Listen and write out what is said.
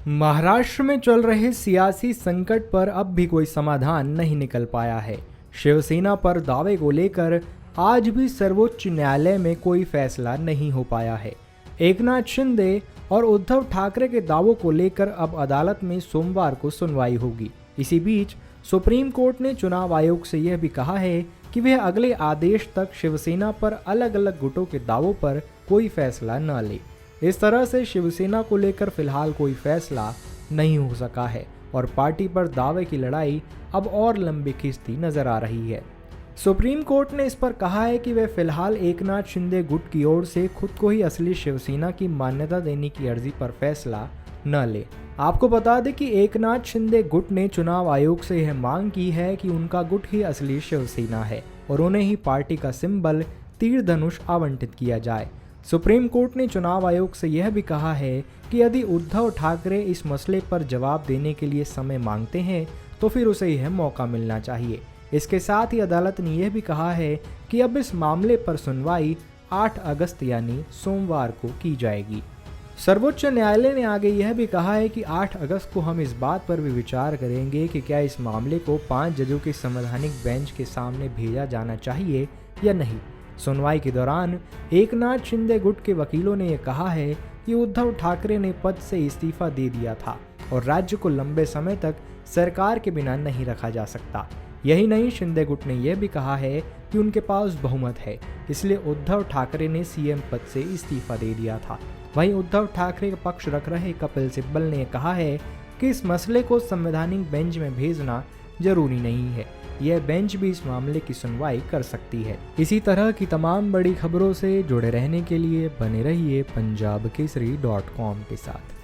महाराष्ट्र में चल रहे सियासी संकट पर अब भी कोई समाधान नहीं निकल पाया है। शिवसेना पर दावे को लेकर आज भी सर्वोच्च न्यायालय में कोई फैसला नहीं हो पाया है। एकनाथ शिंदे और उद्धव ठाकरे के दावों को लेकर अब अदालत में सोमवार को सुनवाई होगी। इसी बीच सुप्रीम कोर्ट ने चुनाव आयोग से यह भी कहा है कि वह अगले आदेश तक शिवसेना पर अलग अलग गुटों के दावों पर कोई फैसला न ले। इस तरह से शिवसेना को लेकर फिलहाल कोई फैसला नहीं हो सका है और पार्टी पर दावे की लड़ाई अब और लंबी खींचती नजर आ रही है। सुप्रीम कोर्ट ने इस पर कहा है कि वह फिलहाल एकनाथ शिंदे गुट की ओर से खुद को ही असली शिवसेना की मान्यता देने की अर्जी पर फैसला न ले। आपको बता दें कि एकनाथ शिंदे गुट ने चुनाव आयोग से यह मांग की है कि उनका गुट ही असली शिवसेना है और उन्हें ही पार्टी का सिंबल तीर धनुष आवंटित किया जाए। सुप्रीम कोर्ट ने चुनाव आयोग से यह भी कहा है कि यदि उद्धव ठाकरे इस मसले पर जवाब देने के लिए समय मांगते हैं तो फिर उसे यह मौका मिलना चाहिए। इसके साथ ही अदालत ने यह भी कहा है कि अब इस मामले पर सुनवाई 8 अगस्त यानी सोमवार को की जाएगी। सर्वोच्च न्यायालय ने आगे यह भी कहा है कि 8 अगस्त को हम इस बात पर भी विचार करेंगे कि क्या इस मामले को 5 जजों के संवैधानिक बेंच के सामने भेजा जाना चाहिए या नहीं। सुनवाई के दौरान एकनाथ शिंदे गुट के वकीलों ने यह कहा है कि उद्धव ठाकरे ने पद से इस्तीफा दे दिया था और राज्य को लंबे समय तक सरकार के बिना नहीं रखा जा सकता। यही नहीं, शिंदे गुट ने यह भी कहा है कि उनके पास बहुमत है, इसलिए उद्धव ठाकरे ने सीएम पद से इस्तीफा दे दिया था। वहीं उद्धव ठाकरे का पक्ष रख रहे कपिल सिब्बल ने कहा है कि इस मसले को संवैधानिक बेंच में भेजना जरूरी नहीं है, यह बेंच भी इस मामले की सुनवाई कर सकती है। इसी तरह की तमाम बड़ी खबरों से जुड़े रहने के लिए बने रहिए पंजाबकेसरी.com के साथ।